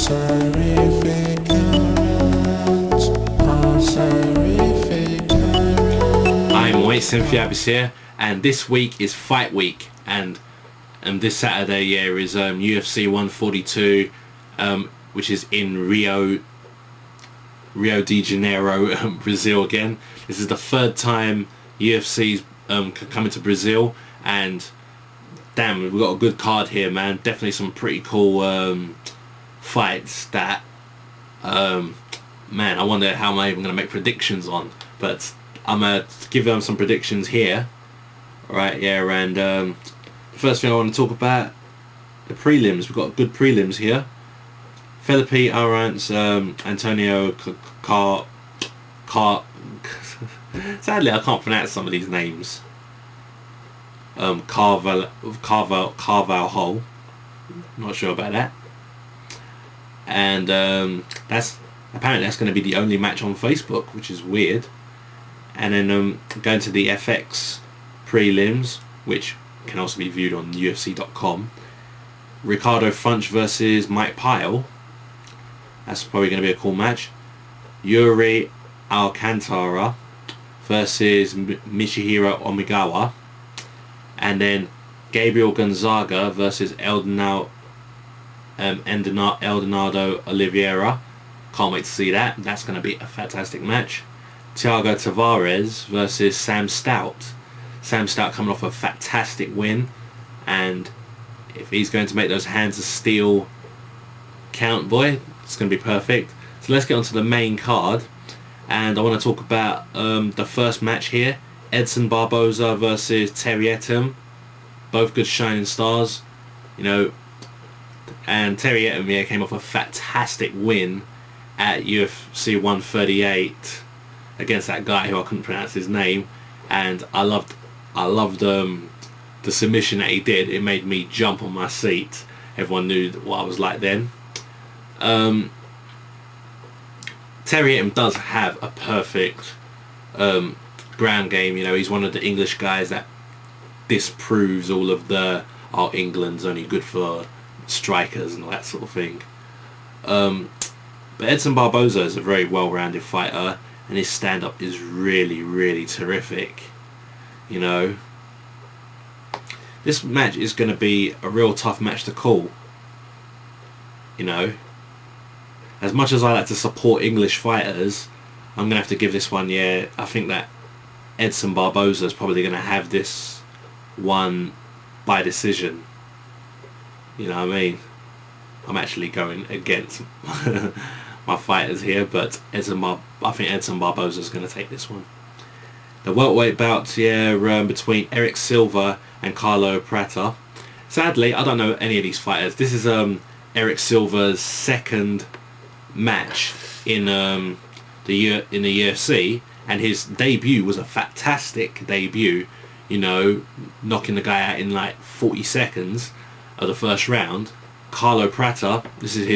I'm TEMPHUiBIS here, and this week is fight week, and this Saturday is UFC 142, which is in Rio de Janeiro, Brazil again. This is the third time UFC's coming to Brazil, and damn, we've got a good card here, man. Definitely some pretty cool fights that man, I wonder how am I even going to make predictions on, but I'm going to give them some predictions here. Alright, yeah, and the first thing I want to talk about, the prelims. We've got good prelims here. Felipe Arance, Antonio sadly I can't pronounce some of these names. Carvalho, not sure about that. And apparently that's going to be the only match on Facebook, which is weird. And then going to the FX prelims, which can also be viewed on UFC.com. Ricardo Funch versus Mike Pyle. That's probably going to be a cool match. Yuri Alcantara versus Michihiro Omigawa. And then Gabriel Gonzaga versus Eldonado Oliveira. Can't wait to see that. That's going to be a fantastic match. Thiago Tavares versus Sam Stout. Sam Stout coming off a fantastic win, and if he's going to make those hands of steel count, boy, it's going to be perfect. So let's get on to the main card, and I want to talk about the first match here. Edson Barboza versus Terry Etim. Both good shining stars, you know, and Terry Etim came off a fantastic win at UFC 138 against that guy who I couldn't pronounce his name, and I loved the submission that he did. It made me jump on my seat. Everyone knew what I was like then. Terry Etim does have a perfect ground game. You know, he's one of the English guys that disproves all of the England's only good for strikers and all that sort of thing. But Edson Barboza is a very well-rounded fighter, and his stand-up is really, really terrific. You know, this match is going to be a real tough match to call. You know, as much as I like to support English fighters, I'm going to have to give this one, I think that Edson Barboza is probably going to have this one by decision. You know what I mean? I'm actually going against my fighters here, but I think Edson Barboza is going to take this one. The welterweight bout between Eric Silva and Carlo Prata. Sadly, I don't know any of these fighters. This is Eric Silva's second match in the UFC, and his debut was a fantastic debut. You know, knocking the guy out in like 40 seconds of the first round. Carlo Prata, this is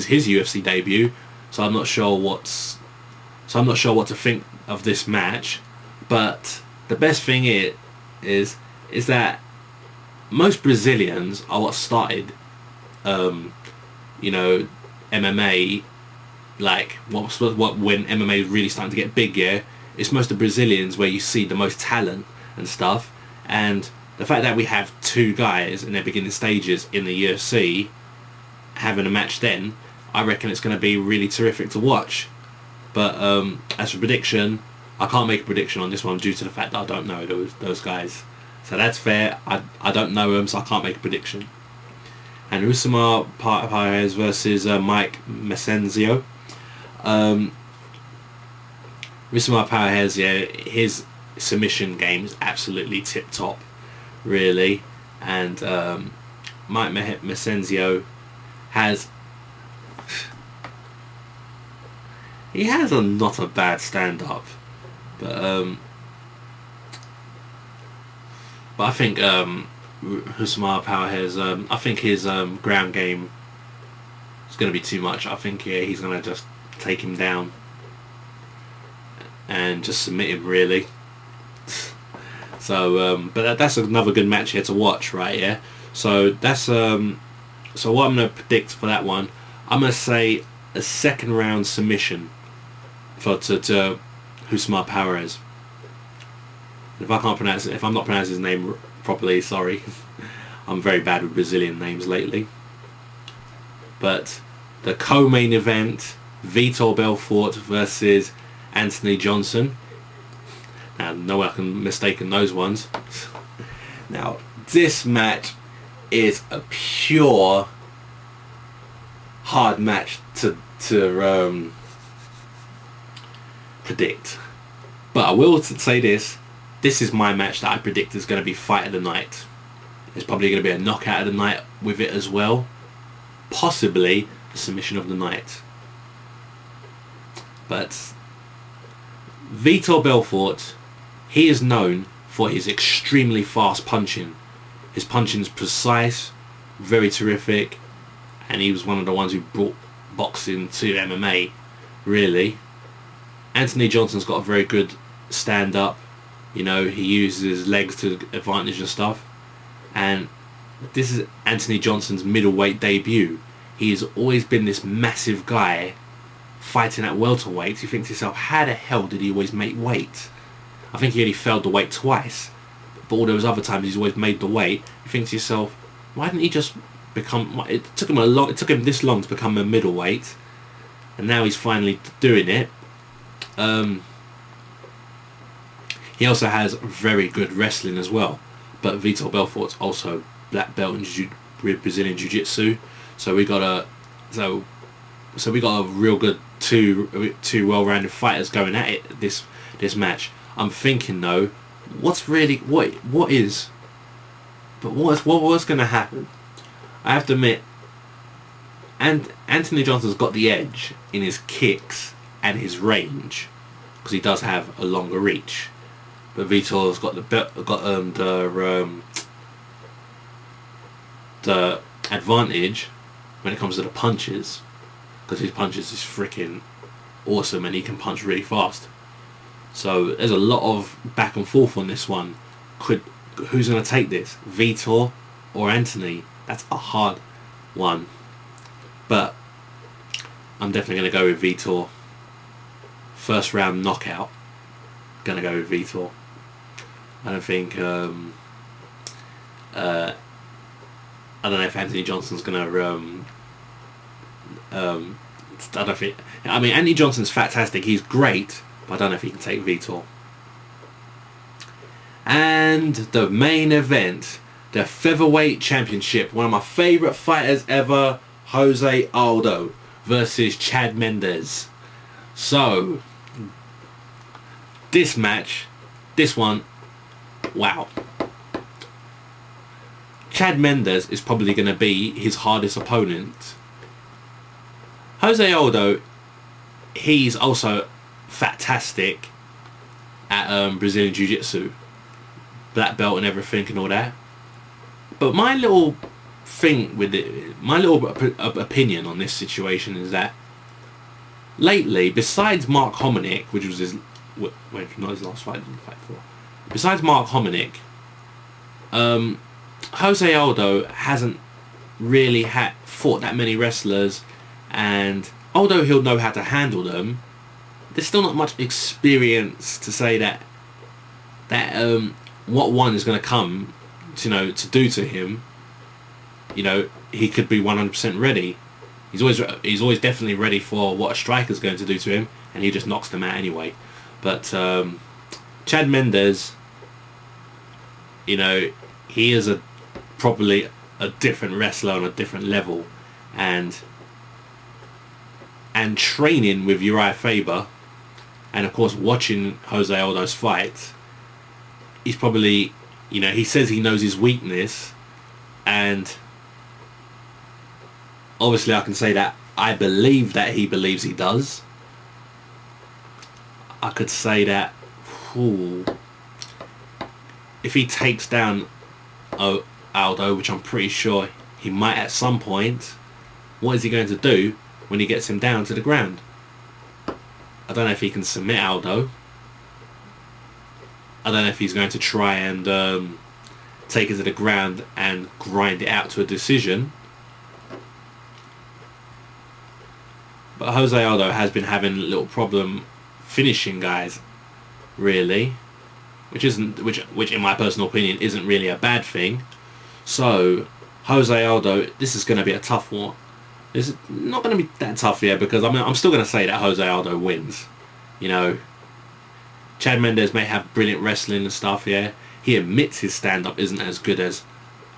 his UFC debut, so I'm not sure what to think of this match. But the best thing is that most Brazilians are what started, you know, MMA. Like what when MMA is really starting to get big, it's most of Brazilians where you see the most talent and stuff. And the fact that we have two guys in their beginning stages in the UFC having a match, then I reckon it's going to be really terrific to watch. But as for prediction, I can't make a prediction on this one due to the fact that I don't know those guys. So that's fair. I don't know them, so I can't make a prediction. And Usama Paez versus Mike Mesenzio. Usama Paez, his submission game is absolutely tip top, really. And Mike Mesenzio has not a bad stand up. But I think Usama Paez, I think his ground game is going to be too much. I think he's going to just take him down and just submit him, really. So, but that's another good match here to watch, right? Yeah. So that's so what I'm going to predict for that one. I'm gonna say a second round submission to Husma Perez. If I can't pronounce it, if I'm not pronouncing his name properly, sorry. I'm very bad with Brazilian names lately. But the co-main event, Vitor Belfort versus Anthony Johnson. Now, no one can mistake those ones. Now, this match is a pure hard match to predict. But I will say this is my match that I predict is going to be fight of the night. There's probably going to be a knockout of the night with it as well. Possibly the submission of the night. But Vitor Belfort, he is known for his extremely fast punching. His punching is precise, very terrific, and he was one of the ones who brought boxing to MMA, really. Anthony Johnson's got a very good stand-up. You know, he uses his legs to advantage and stuff. And this is Anthony Johnson's middleweight debut. He has always been this massive guy fighting at welterweight. You think to yourself, how the hell did he always make weight? I think he only failed the weight twice, but all those other times he's always made the weight. You think to yourself, why didn't he just become? It took him this long to become a middleweight, and now he's finally doing it. He also has very good wrestling as well, but Vitor Belfort's also black belt in Brazilian Jiu-Jitsu. So we got a real good two well-rounded fighters going at it this match. I'm thinking though, what's going to happen? I have to admit, and Anthony Johnson's got the edge in his kicks and his range because he does have a longer reach. But Vitor's got the advantage when it comes to the punches, because his punches is freaking awesome and he can punch really fast. So there's a lot of back and forth on this one. Who's going to take this, Vitor or Anthony? That's a hard one, but I'm definitely going to go with Vitor. First round knockout. Going to go with Vitor. I don't think I don't know if Anthony Johnson's going to I don't think. I mean, Anthony Johnson's fantastic. He's great, but I don't know if he can take Vitor. And the main event, the featherweight championship. One of my favourite fighters ever, Jose Aldo versus Chad Mendes. So, this one, wow. Chad Mendes is probably going to be his hardest opponent. Jose Aldo, he's also fantastic at Brazilian Jiu-Jitsu, black belt and everything and all that. But my little thing with it, my little opinion on this situation is that lately, besides Mark Hominick, which was his, not his last fight, he didn't fight for. Besides Mark Hominick, Jose Aldo hasn't really fought that many wrestlers, and although he'll know how to handle them, there's still not much experience to say that what one is going to come, to do to him. He could be 100% ready. He's always definitely ready for what a striker's going to do to him, and he just knocks them out anyway. But Chad Mendes, he is probably a different wrestler on a different level, and training with Uriah Faber, and of course watching Jose Aldo's fight, he's probably, he says he knows his weakness, and obviously I can say that I believe that he believes he does. I could say that if he takes down Aldo, which I'm pretty sure he might at some point, what is he going to do when he gets him down to the ground? I don't know if he can submit Aldo. I don't know if he's going to try and take it to the ground and grind it out to a decision. But Jose Aldo has been having a little problem finishing guys, really, which in my personal opinion isn't really a bad thing. So Jose Aldo, this is going to be a tough one. This is not going to be that tough, yeah, because I'm still going to say that Jose Aldo wins. You know, Chad Mendes may have brilliant wrestling and stuff, yeah. He admits his stand-up isn't as good as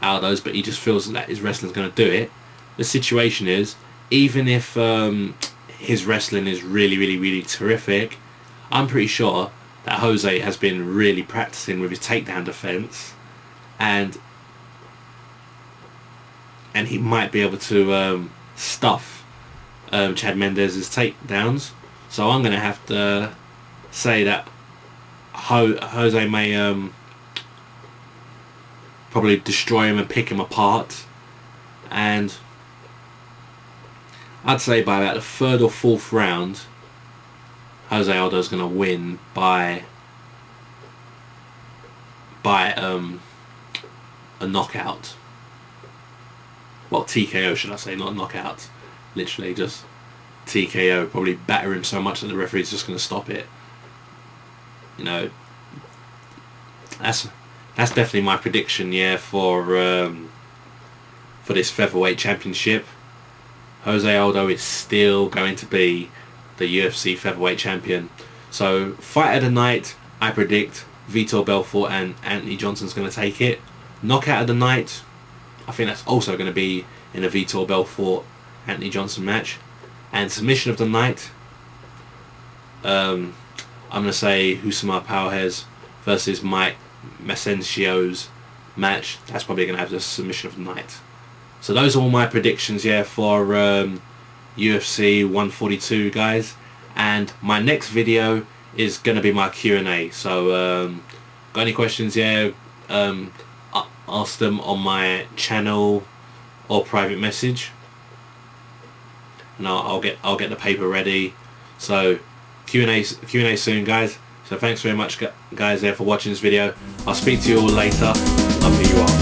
Aldo's, but he just feels that his wrestling's going to do it. The situation is, even if his wrestling is really, really, really terrific, I'm pretty sure that Jose has been really practicing with his takedown defense, and he might be able to stuff Chad Mendes' takedowns. So I'm going to have to say that Jose may probably destroy him and pick him apart, and I'd say by about the third or fourth round, Jose Aldo's going to win by a knockout. Well, TKO should I say, not knockout. Literally just TKO. Probably batter him so much that the referee's just going to stop it. You know, that's definitely my prediction, yeah, for this featherweight championship. Jose Aldo is still going to be the UFC featherweight champion. So fight of the night, I predict Vitor Belfort and Anthony Johnson's going to take it. Knockout of the night, I think that's also going to be in a Vitor Belfort Anthony Johnson match. And submission of the night, I'm going to say Husama Powerheads versus Mike Masencio's match. That's probably going to have the submission of the night. So those are all my predictions, yeah, for UFC 142, guys. And my next video is going to be my Q&A. So got any questions, yeah, ask them on my channel or private message, and I'll get the paper ready. So Q&A soon, guys. So thanks very much, guys, there for watching this video. I'll speak to you all later. Love you all.